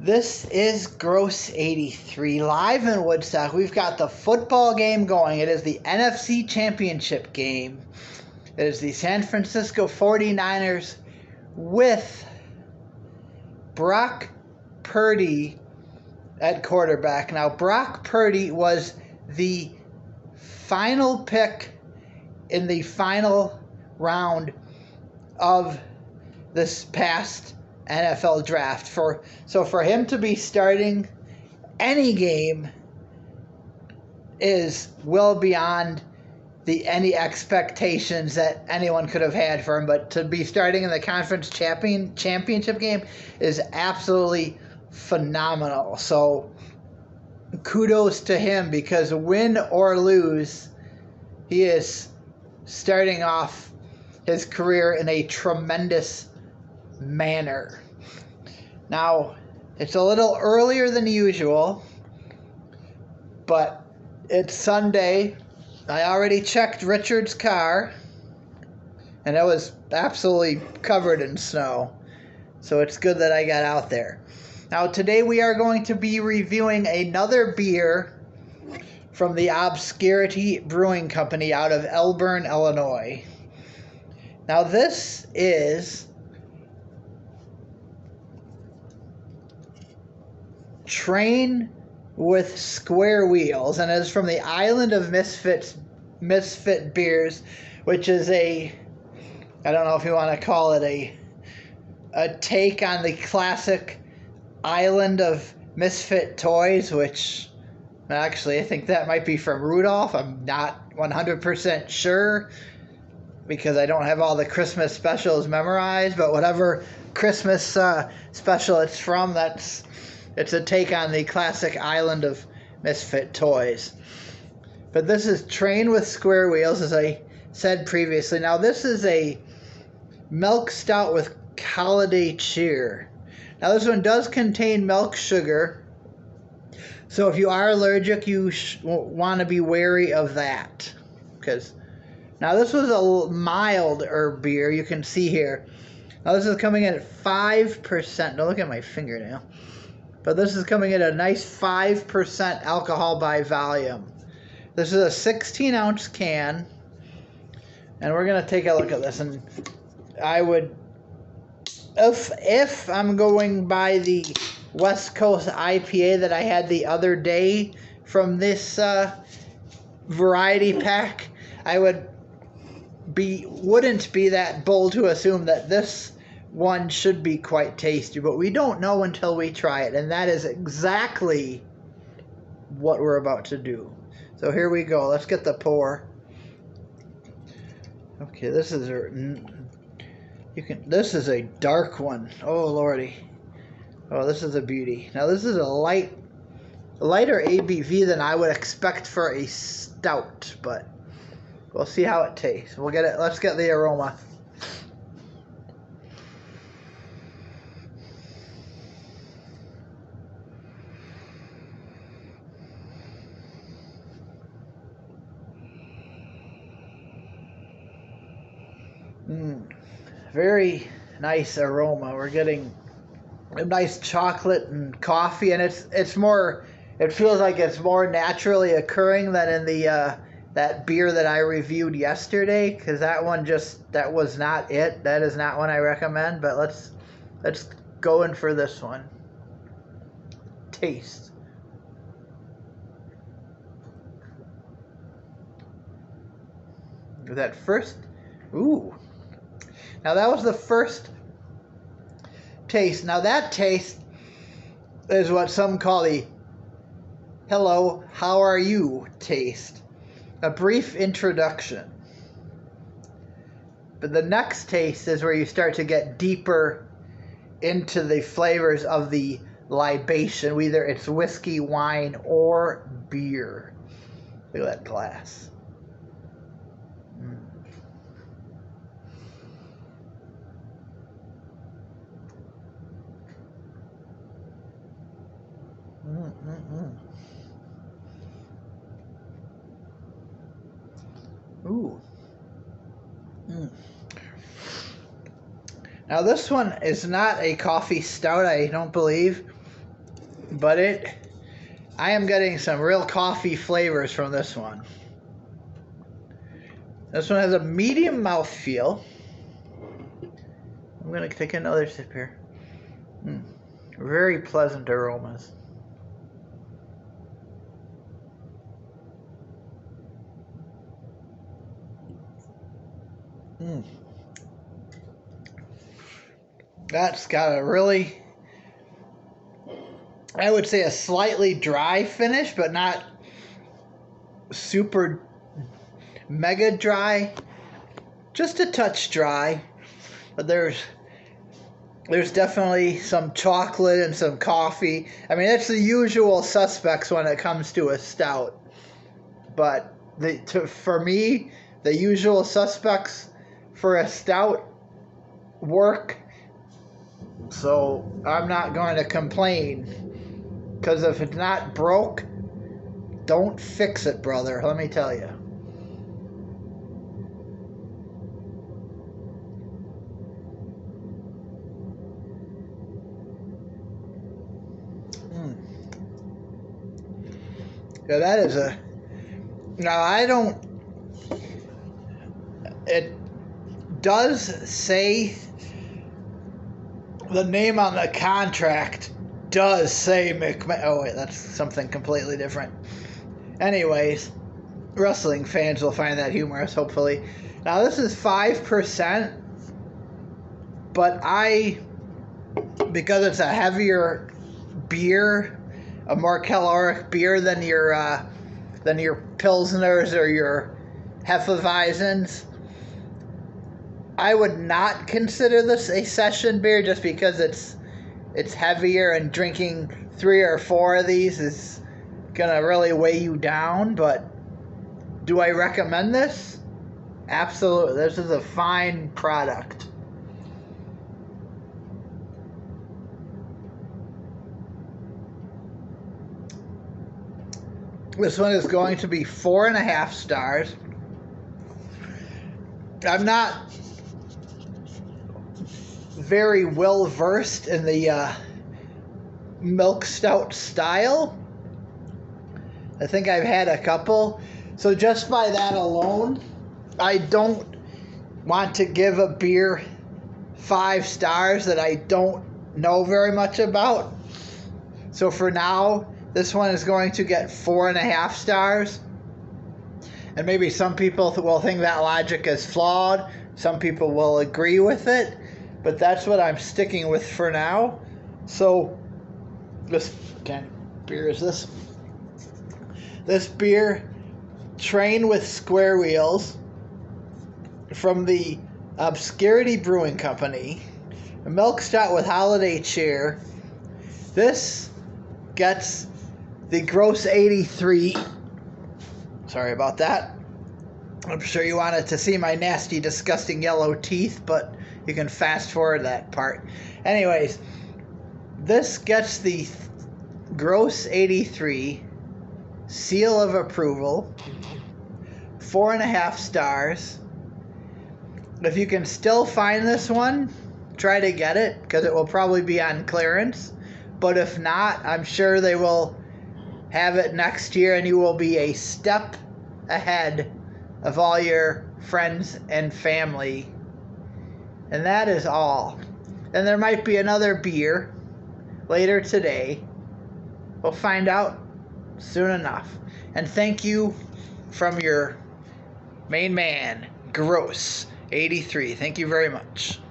This is Gross 83 live in Woodstock. We've got the football game going. It is the NFC Championship game. It is the San Francisco 49ers with Brock Purdy at quarterback. Now, Brock Purdy was the final pick in the final round of this past NFL draft. So for him to be starting any game is well beyond any expectations that anyone could have had for him. But to be starting in the conference championship game is absolutely phenomenal. So kudos to him, because win or lose, he is starting off his career in a tremendous manner. Now, it's a little earlier than usual, but it's Sunday. I already checked Richard's car, and it was absolutely covered in snow, so it's good that I got out there. Now, today we are going to be reviewing another beer from the Obscurity Brewing Company out of Elburn, Illinois. Now, this is Train with Square Wheels, and is from the Island of Misfit Beers, which is I don't know if you want to call it a take on the classic Island of Misfit Toys, which actually I think that might be from Rudolph. I'm not 100% sure, because I don't have all the Christmas specials memorized, but whatever Christmas special it's from, it's a take on the classic Island of Misfit Toys. But this is Train with Square Wheels, as I said previously. Now, this is a milk stout with holiday cheer. Now, this one does contain milk sugar, so if you are allergic, you want to be wary of that. Now, this was a milder beer, you can see here. Now, this is coming in at 5%. Don't look at my fingernail. But this is coming in at a nice 5% alcohol by volume. This is a 16-ounce can, and we're going to take a look at this. And I would, if I'm going by the West Coast IPA that I had the other day from this variety pack, I wouldn't be that bold to assume that this one should be quite tasty, but we don't know until we try it, and that is exactly what we're about to do. So here we go. Let's get the pour. Okay, this is a dark one. Oh lordy. Oh, this is a beauty. Now, this is a lighter ABV than I would expect for a stout, but we'll see how it tastes. Let's get the aroma. Very nice aroma. We're getting a nice chocolate and coffee, and it's more. It feels like it's more naturally occurring than in the that beer that I reviewed yesterday, because that was not it. That is not one I recommend. But let's go in for this one. Taste. That first, ooh. Now, that was the first taste. Now, that taste is what some call the hello, how are you taste. A brief introduction. But the next taste is where you start to get deeper into the flavors of the libation, whether it's whiskey, wine, or beer. Look at that glass. Ooh. Now, this one is not a coffee stout, I don't believe. but I am getting some real coffee flavors from this one. This one has a medium mouthfeel. I'm going to take another sip here. Very pleasant aromas. That's got a really, I would say, a slightly dry finish, but not super mega dry. Just a touch dry. But there's definitely some chocolate and some coffee. I mean, it's the usual suspects when it comes to a stout. But for me, the usual suspects for a stout work. So I'm not going to complain. Because if it's not broke, don't fix it, brother. Let me tell you. Yeah, that is a... Now, I don't... It does say... The name on the contract does say McMahon... Oh, wait, that's something completely different. Anyways, wrestling fans will find that humorous, hopefully. Now, this is 5%, but because it's a heavier beer, a more caloric beer than your Pilsners or your Hefeweizens, I would not consider this a session beer just because it's heavier, and drinking 3 or 4 of these is gonna really weigh you down. But do I recommend this? Absolutely. This is a fine product. This one is going to be 4.5 stars. I'm not very well versed in the milk stout style. I think I've had a couple. So just by that alone, I don't want to give a beer 5 stars that I don't know very much about. So for now, this one is going to get 4.5 stars. And maybe some people will think that logic is flawed. Some people will agree with it. But that's what I'm sticking with for now. So, this kind of beer is this? This beer, Train with Square Wheels, from the Obscurity Brewing Company. A milk stout with holiday cheer. This gets the gross 83. Sorry about that. I'm sure you wanted to see my nasty, disgusting yellow teeth, but you can fast forward that part. Anyways, this gets the gross 83, seal of approval, 4.5 stars. If you can still find this one, try to get it, because it will probably be on clearance. But if not, I'm sure they will have it next year, and you will be a step ahead of all your friends and family. And that is all. And there might be another beer later today. We'll find out soon enough. And thank you from your main man, Gross 83. Thank you very much.